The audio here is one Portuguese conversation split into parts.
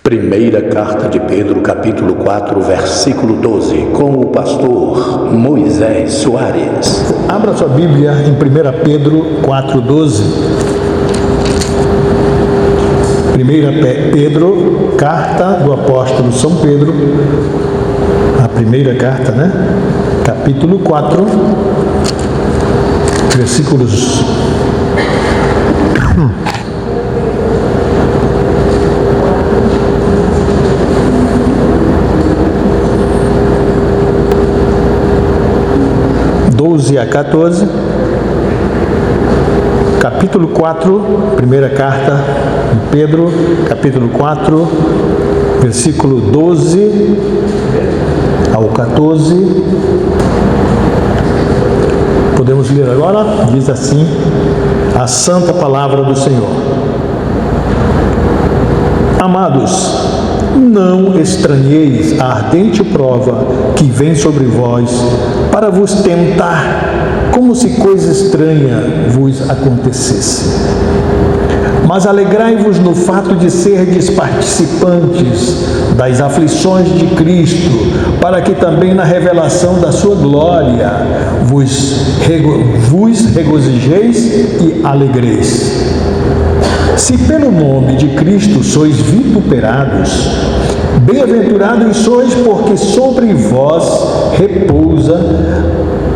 Primeira carta de Pedro, capítulo 4, versículo 12, com o pastor Moisés Soares. Abra sua Bíblia em 1 Pedro 4,12. 1 Pedro, carta do apóstolo São Pedro, a primeira carta, Capítulo 4, versículos 12 a 14, capítulo 4, primeira carta de Pedro, capítulo 4, versículo 12 ao 14. Podemos ler agora? Diz assim a santa palavra do Senhor. Amados, não estranheis a ardente prova que vem sobre vós para vos tentar, como se coisa estranha vos acontecesse. Mas alegrai-vos no fato de serdes participantes das aflições de Cristo, para que também na revelação da sua glória vos regozijeis e alegreis. Se pelo nome de Cristo sois vituperados, bem-aventurados sois, porque sobre vós repousa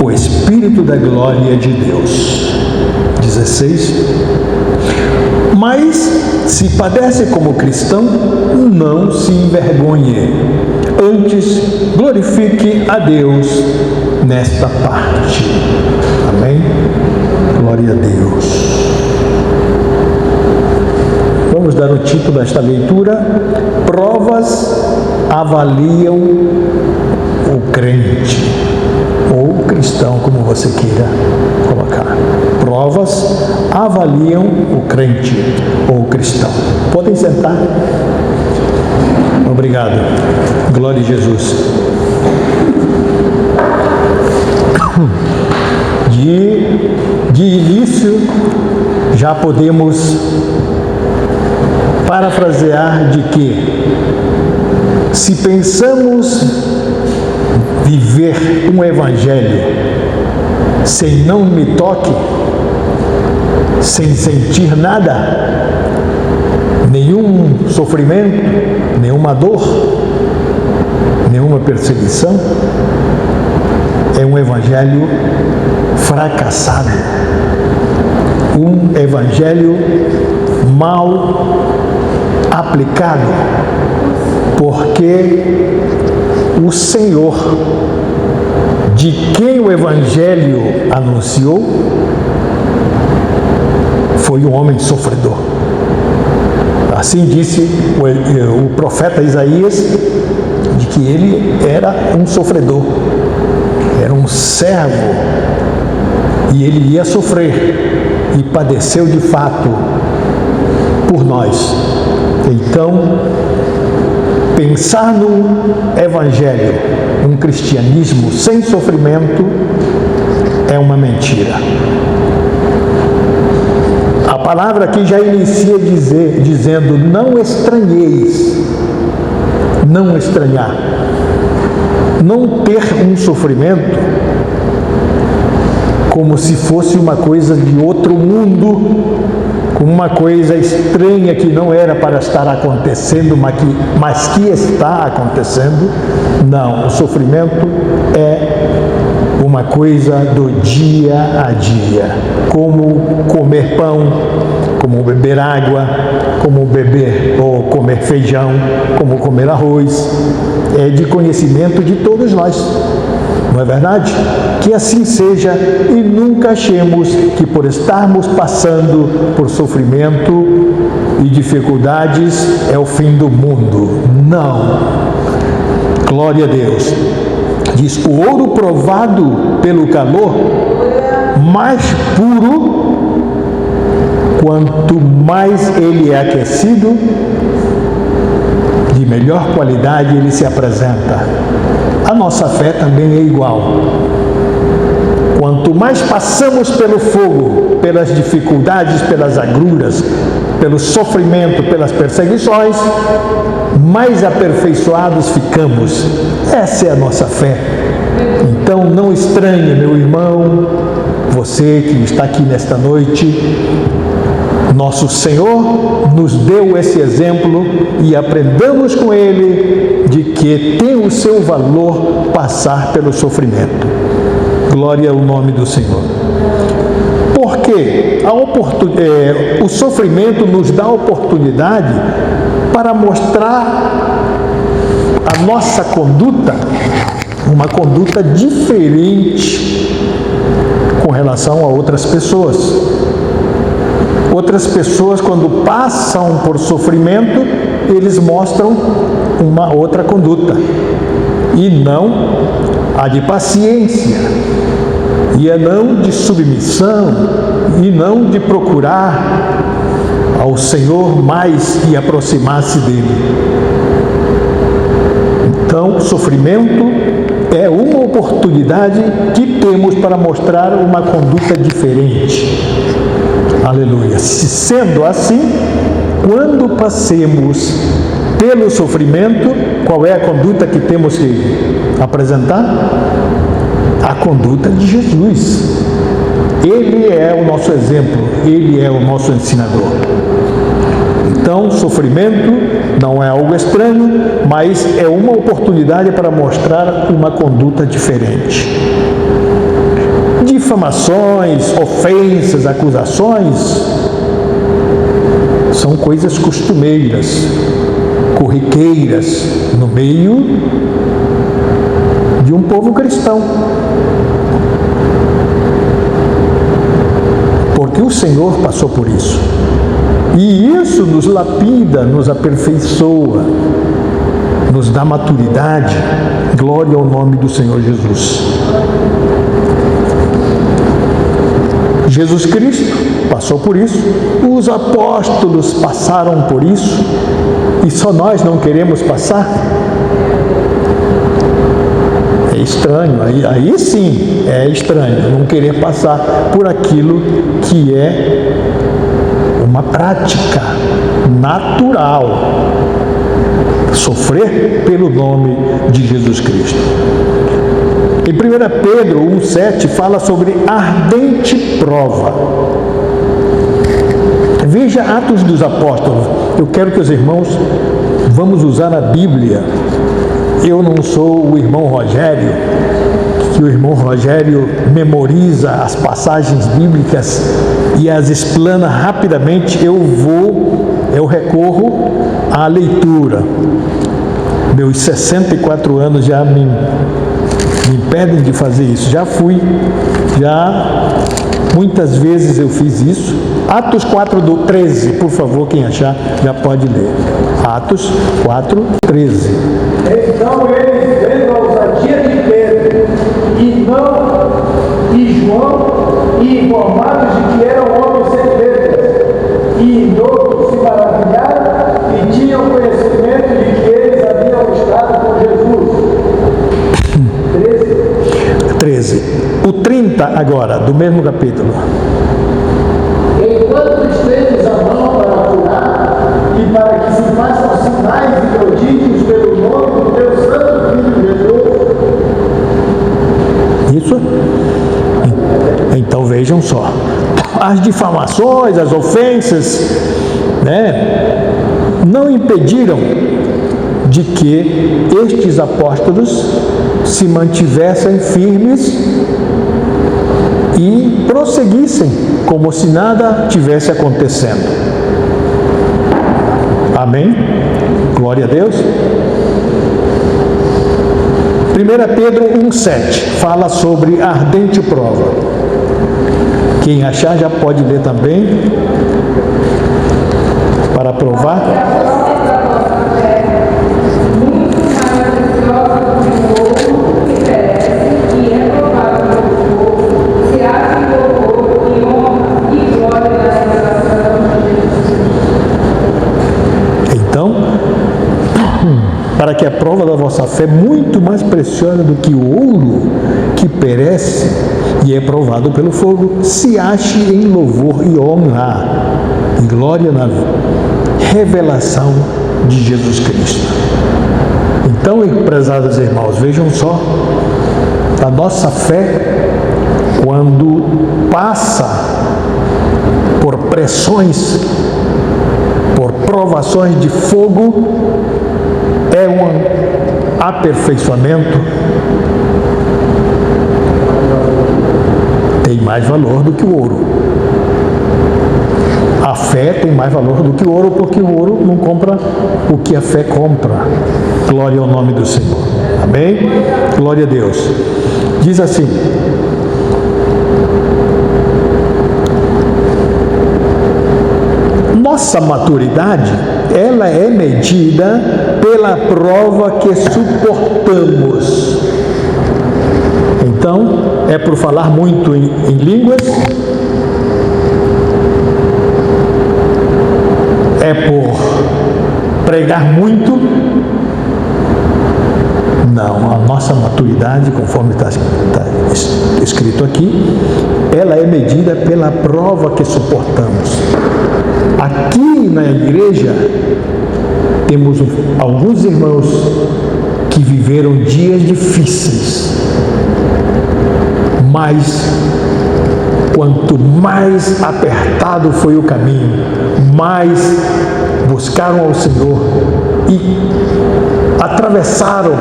o Espírito da glória de Deus. 16. Mas, se padece como cristão, não se envergonhe. Antes, glorifique a Deus nesta parte. Amém? Glória a Deus. Vamos dar o título desta leitura: Provas avaliam o crente, ou o cristão, como você queira colocar. Provas avaliam o crente, ou o cristão. Podem sentar. Obrigado. Glória a Jesus. De início, já podemos parafrasear de que, se pensamos viver um evangelho sem não me toque, sem sentir nada, nenhum sofrimento, nenhuma dor, nenhuma perseguição, é um evangelho fracassado, um evangelho mal aplicado, porque o Senhor, de quem o Evangelho anunciou, foi um homem sofredor. Assim disse o profeta Isaías, de que ele era um sofredor, era um servo, e ele ia sofrer, e padeceu de fato por nós. Então, pensar no Evangelho, um cristianismo sem sofrimento, é uma mentira. A palavra aqui já inicia dizendo: não estranheis, não estranhar. Não ter um sofrimento como se fosse uma coisa de outro mundo, como uma coisa estranha que não era para estar acontecendo, mas que está acontecendo. Não, o sofrimento é uma coisa do dia a dia, como comer pão, como beber água, como beber ou comer feijão, como comer arroz, é de conhecimento de todos nós. Não é verdade? Que assim seja, e nunca achemos que por estarmos passando por sofrimento e dificuldades é o fim do mundo. Não. Glória a Deus. Diz: o ouro provado pelo calor, mais puro, quanto mais ele é aquecido, de melhor qualidade ele se apresenta. A nossa fé também é igual. Quanto mais passamos pelo fogo, pelas dificuldades, pelas agruras, pelo sofrimento, pelas perseguições, mais aperfeiçoados ficamos. Essa é a nossa fé. Então não estranhe, meu irmão, você que está aqui nesta noite, nosso Senhor nos deu esse exemplo e aprendamos com Ele de que tem o seu valor passar pelo sofrimento. Glória ao nome do Senhor. Porque o sofrimento nos dá a oportunidade para mostrar a nossa conduta, uma conduta diferente com relação a outras pessoas. Outras pessoas, quando passam por sofrimento, eles mostram uma outra conduta, e não a de paciência, e a não de submissão, e não de procurar ao Senhor mais e aproximar-se dele. Então, o sofrimento é uma oportunidade que temos para mostrar uma conduta diferente. Aleluia. Sendo assim, quando passemos pelo sofrimento, qual é a conduta que temos que apresentar? A conduta de Jesus. Ele é o nosso exemplo, Ele é o nosso ensinador. Então, sofrimento não é algo estranho, mas é uma oportunidade para mostrar uma conduta diferente. Difamações, ofensas, acusações são coisas costumeiras, corriqueiras no meio de um povo cristão. Porque o Senhor passou por isso. E isso nos lapida, nos aperfeiçoa, nos dá maturidade. Glória ao nome do Senhor Jesus. Jesus Cristo passou por isso, os apóstolos passaram por isso, e só nós não queremos passar? É estranho, aí sim é estranho não querer passar por aquilo que é uma prática natural, sofrer pelo nome de Jesus Cristo. Em 1 Pedro 1,7 fala sobre ardente prova. Veja Atos dos Apóstolos. Eu quero que os irmãos vamos usar a Bíblia. Eu não sou o irmão Rogério, que o irmão Rogério memoriza as passagens bíblicas e as explana rapidamente. Eu recorro à leitura. Meus 64 anos já me impedem de fazer isso. Muitas vezes eu fiz isso. Atos 4:13, por favor, quem achar já pode ler. Atos 4:13. Então eles, vendo a ousadia de Pedro e João, e informados de que eram homens sem letras, e outros se maravilharam e tinham conhecimento de que eles haviam estado com Jesus. 13. O 30 agora, do mesmo capítulo. Enquanto estendes a mão para curar e para que se façam sinais e prodígios pelo nome do teu santo Filho Jesus. Isso? Então vejam só. As difamações, as ofensas, não impediram de que estes apóstolos se mantivessem firmes e prosseguissem como se nada tivesse acontecendo. Amém? Glória a Deus. 1 Pedro 1,7 fala sobre ardente prova. Quem achar já pode ler também, para provar. Para que a prova da vossa fé, muito mais preciosa do que o ouro que perece e é provado pelo fogo, se ache em louvor e honra e glória na revelação de Jesus Cristo. Então, prezados irmãos, vejam só, a nossa fé, quando passa por pressões, por provações de fogo, é um aperfeiçoamento, tem mais valor do que o ouro. A fé tem mais valor do que o ouro, porque o ouro não compra o que a fé compra. Glória ao nome do Senhor. Amém? Glória a Deus. Diz assim: nossa maturidade, ela é medida pela prova que suportamos. Então, é por falar muito em línguas? É por pregar muito? Não, a nossa maturidade, conforme está escrito aqui, ela é medida pela prova que suportamos. Aqui na igreja, temos alguns irmãos que viveram dias difíceis, mas quanto mais apertado foi o caminho, mais buscaram ao Senhor e atravessaram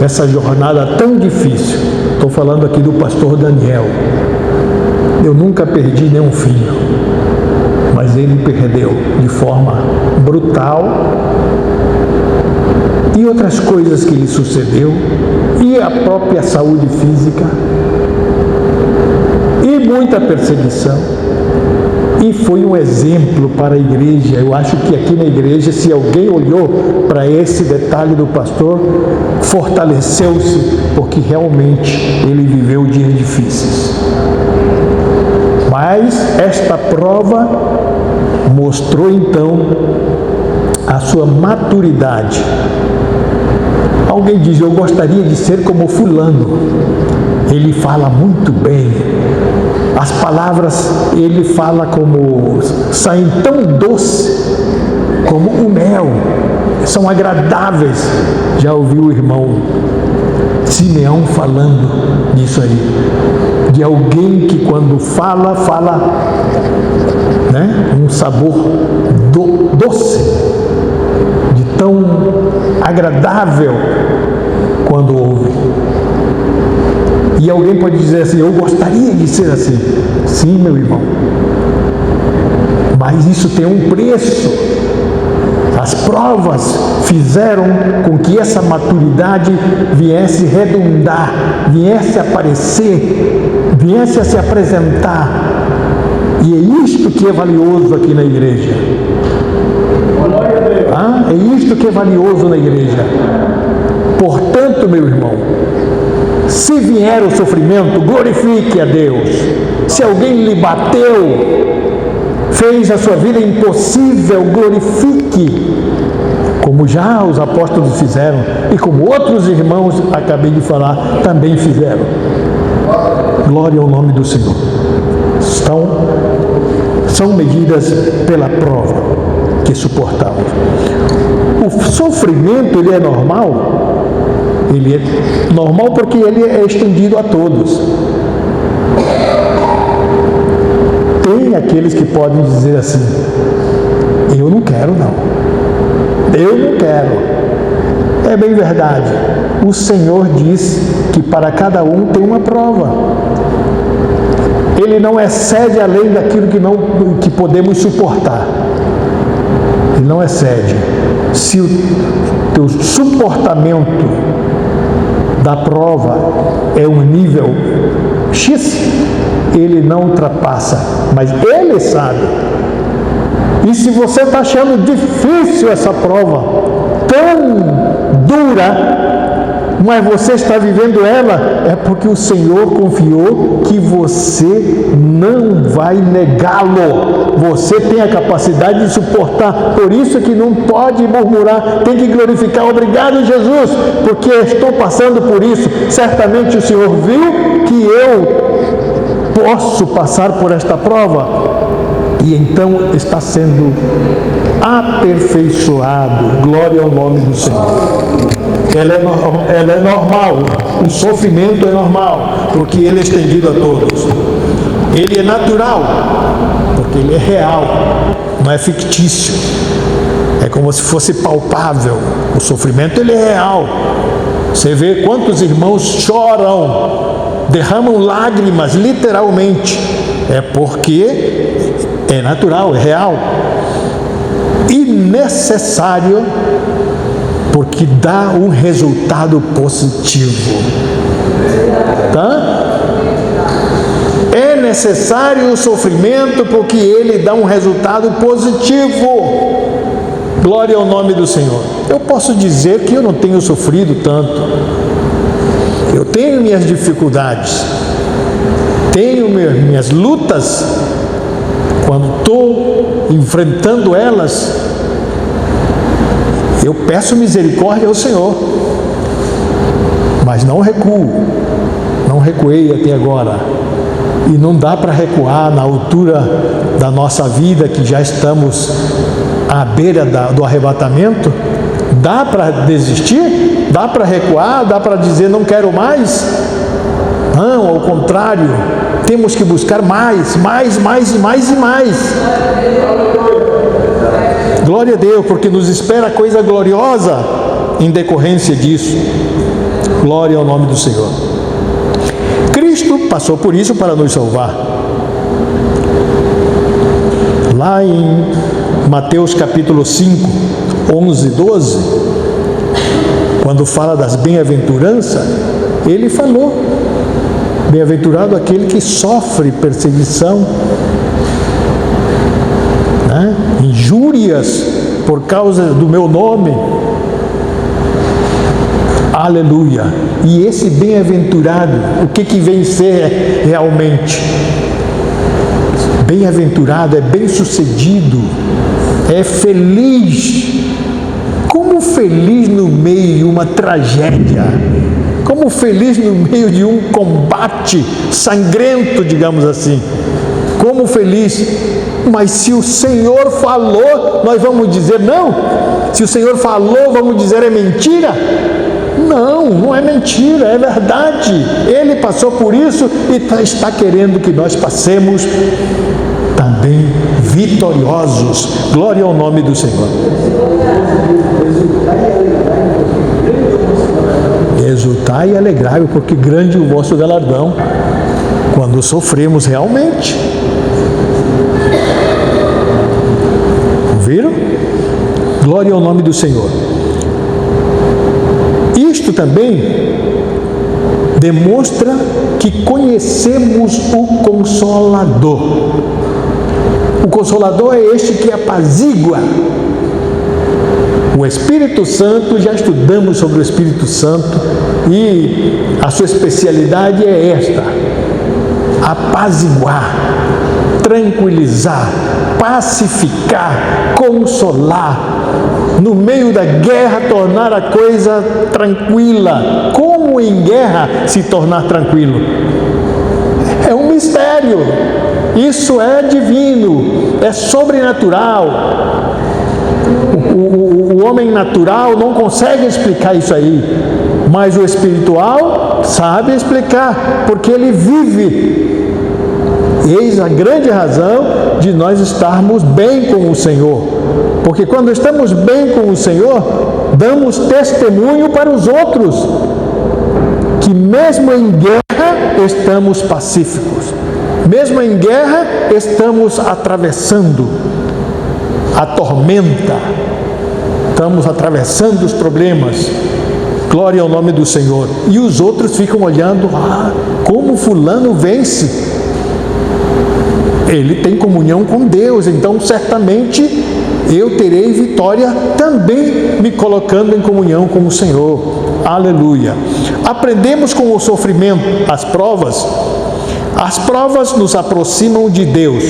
essa jornada tão difícil. Estou falando aqui do pastor Daniel. Eu nunca perdi nenhum filho, mas ele perdeu de forma brutal, e outras coisas que lhe sucedeu, e a própria saúde física, e muita perseguição. E foi um exemplo para a igreja. Eu acho que aqui na igreja, se alguém olhou para esse detalhe do pastor, fortaleceu-se, porque realmente ele viveu dias difíceis. Mas esta prova mostrou então a sua maturidade. Alguém diz: eu gostaria de ser como fulano, ele fala muito bem, as palavras ele fala como saem tão doce como o mel, são agradáveis. Já ouviu o irmão Simeão falando disso aí, de alguém que quando fala, né, um sabor doce, de tão agradável quando ouve. E alguém pode dizer assim: eu gostaria de ser assim. Sim, meu irmão, mas isso tem um preço. As provas fizeram com que essa maturidade viesse redundar, viesse aparecer, viesse a se apresentar. E é isto que é valioso aqui na igreja. É isto que é valioso na igreja. Portanto, meu irmão, se vier o sofrimento, glorifique a Deus. Se alguém lhe bateu, fez a sua vida impossível, glorifique, como já os apóstolos fizeram e como outros irmãos, acabei de falar, também fizeram. Glória ao nome do Senhor. São medidas pela prova que suportamos. O sofrimento, ele é normal? Ele é normal porque ele é estendido a todos. Tem aqueles que podem dizer assim: eu não quero não, eu não quero. É bem verdade, o Senhor diz que para cada um tem uma prova. Ele não excede além daquilo que podemos suportar. Ele não excede. Se o teu suportamento da prova é um nível X, ele não ultrapassa, mas ele sabe. E se você está achando difícil essa prova, tão dura, mas você está vivendo ela, é porque o Senhor confiou que você não vai negá-lo. Você tem a capacidade de suportar. Por isso que não pode murmurar, tem que glorificar. Obrigado, Jesus, porque estou passando por isso. Certamente o Senhor viu que eu posso passar por esta prova. E então está sendo aperfeiçoado. Glória ao nome do Senhor. Ela é normal. O sofrimento é normal, porque ele é estendido a todos. Ele é natural, porque ele é real, não é fictício. É como se fosse palpável. O sofrimento ele é real. Você vê quantos irmãos choram, derramam lágrimas, literalmente. É porque é natural, é real. E necessário, porque dá um resultado positivo. Tá? É necessário o sofrimento porque ele dá um resultado positivo. Glória ao nome do Senhor. Eu posso dizer que eu não tenho sofrido tanto. Eu tenho minhas dificuldades, tenho minhas lutas. Quando estou enfrentando elas, eu peço misericórdia ao Senhor, mas não recuo, não recuei até agora. E não dá para recuar na altura da nossa vida, que já estamos à beira do arrebatamento. Dá para desistir? Dá para recuar? Dá para dizer não quero mais? Não, ao contrário, temos que buscar mais. Glória a Deus, porque nos espera coisa gloriosa em decorrência disso. Glória ao nome do Senhor. Cristo passou por isso para nos salvar. Lá em Mateus capítulo 5, 11 e 12, quando fala das bem-aventuranças, ele falou: bem-aventurado aquele que sofre perseguição, né? Injúrias por causa do meu nome. Aleluia! E esse bem-aventurado, o que vem ser realmente? Bem-aventurado é bem-sucedido, é feliz. Como feliz no meio de uma tragédia, como feliz no meio de um combate sangrento, digamos assim. Como feliz. Mas se o Senhor falou, nós vamos dizer não? Se o Senhor falou, vamos dizer é mentira? Não, não é mentira, é verdade. Ele passou por isso e está querendo que nós passemos também vitoriosos. Glória ao nome do Senhor. Exultai e alegrai, porque grande é o vosso galardão quando sofremos realmente. Ouviram? Glória ao nome do Senhor. Isto também demonstra que conhecemos o Consolador. O Consolador é este que apazigua. O Espírito Santo, já estudamos sobre o Espírito Santo e a sua especialidade é esta: apaziguar, tranquilizar, pacificar, consolar. No meio da guerra, tornar a coisa tranquila. Como em guerra se tornar tranquilo? É um mistério. Isso é divino, é sobrenatural. O homem natural não consegue explicar isso aí, mas o espiritual sabe explicar, porque ele vive. Eis a grande razão de nós estarmos bem com o Senhor, porque quando estamos bem com o Senhor, damos testemunho para os outros, que mesmo em guerra estamos pacíficos, mesmo em guerra estamos atravessando a tormenta, estamos atravessando os problemas. Glória ao nome do Senhor. E os outros ficam olhando: como fulano vence. Ele tem comunhão com Deus, então certamente eu terei vitória também me colocando em comunhão com o Senhor. Aleluia. Aprendemos com o sofrimento, as provas. As provas nos aproximam de Deus.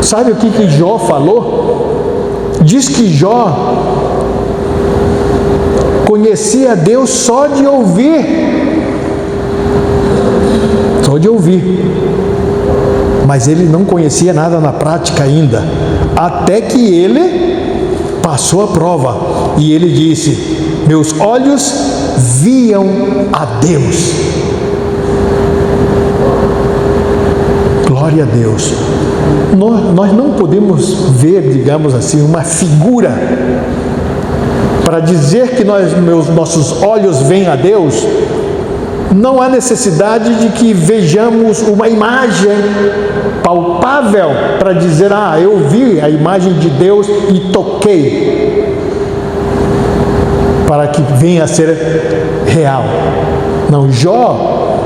Sabe o que Jó falou? Diz que Jó conhecia Deus só de ouvir. mas ele não conhecia nada na prática ainda, até que ele passou a prova, e ele disse: meus olhos viam a Deus. Glória a Deus. Nós não podemos ver, digamos assim, uma figura para dizer que nossos olhos veem a Deus. Não há necessidade de que vejamos uma imagem palpável para dizer: eu vi a imagem de Deus e toquei, para que venha a ser real. Não, Jó,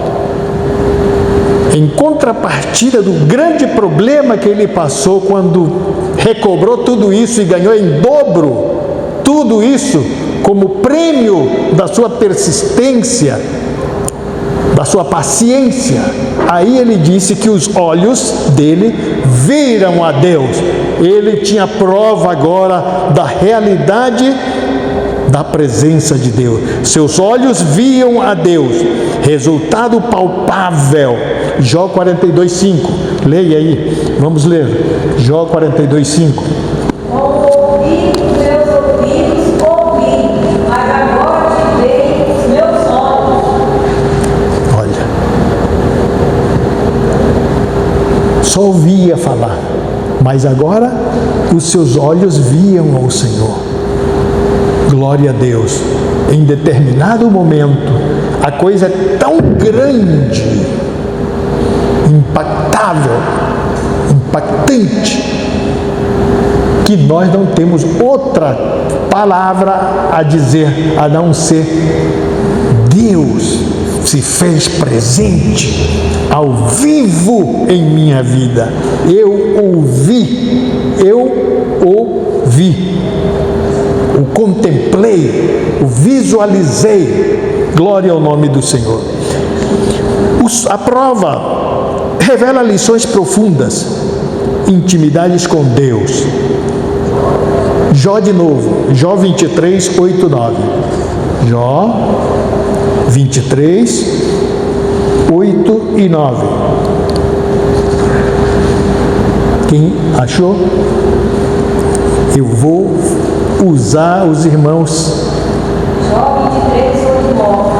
em contrapartida do grande problema que ele passou quando recobrou tudo isso e ganhou em dobro tudo isso como prêmio da sua persistência, da sua paciência, aí ele disse que os olhos dele viram a Deus. Ele tinha prova agora da realidade da presença de Deus. Seus olhos viam a Deus. Resultado palpável. Jó 42:5. Leia aí. Vamos ler. Jó 42:5. Só ouvia falar, mas agora os seus olhos viam ao Senhor. Glória a Deus. Em determinado momento, a coisa é tão grande, impactável, impactante, que nós não temos outra palavra a dizer a não ser: Deus se fez presente ao vivo em minha vida. Eu o ouvi, o contemplei, o visualizei. Glória ao nome do Senhor. A prova revela lições profundas, intimidades com Deus. Jó de novo, Jó 23, 8, 9. Jó 23, 8 e 9. Quem achou? Eu vou usar os irmãos. Jó 23, 8 e 9.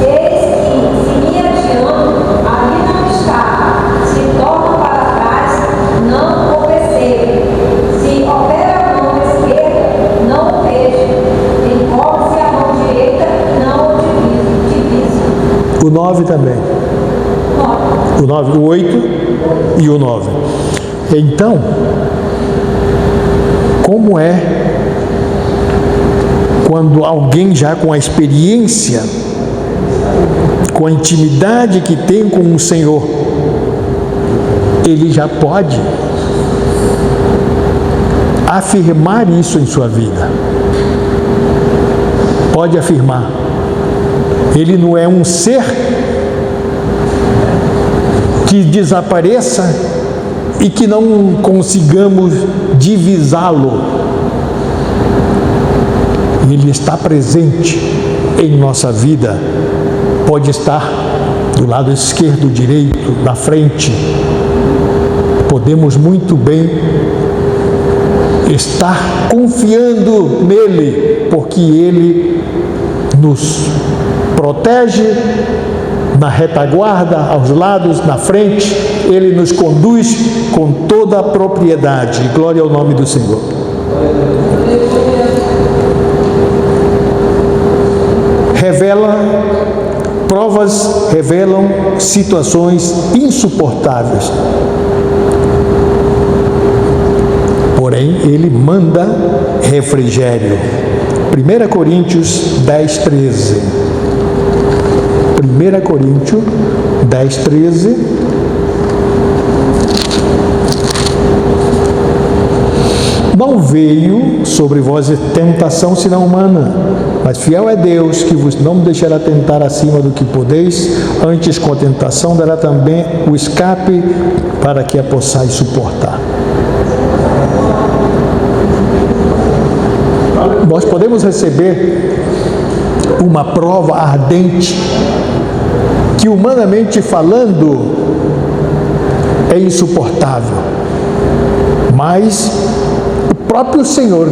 Eis que, se me adianto, ali não está. Se torno para trás, não o percebo. Se opera a mão esquerda, não o vejo. Encobre-se a mão direita, não o diviso. O 9 também. O 9, o 8 e o 9. Então, como é quando alguém já com a experiência, com a intimidade que tem com o Senhor, ele já pode afirmar isso em sua vida. Pode afirmar. Ele não é um ser que desapareça e que não consigamos divisá-lo. Ele está presente em nossa vida. Pode estar do lado esquerdo, direito, na frente. Podemos muito bem estar confiando nele, porque ele nos protege na retaguarda, aos lados, na frente. Ele nos conduz com toda a propriedade. Glória ao nome do Senhor. Provas revelam situações insuportáveis. Porém, ele manda refrigério. 1 Coríntios 10, 13. 1 Coríntios 10, 13. Não veio sobre vós tentação senão humana, mas fiel é Deus, que vos não deixará tentar acima do que podeis, antes com a tentação dará também o escape para que a possais suportar. Nós podemos receber uma prova ardente que, humanamente falando, é insuportável. Mas o próprio Senhor,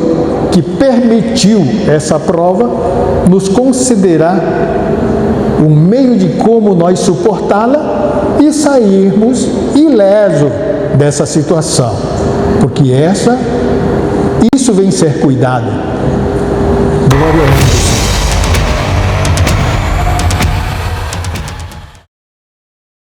que permitiu essa prova, nos concederá o meio de como nós suportá-la e sairmos ileso dessa situação. Porque isso vem ser cuidado.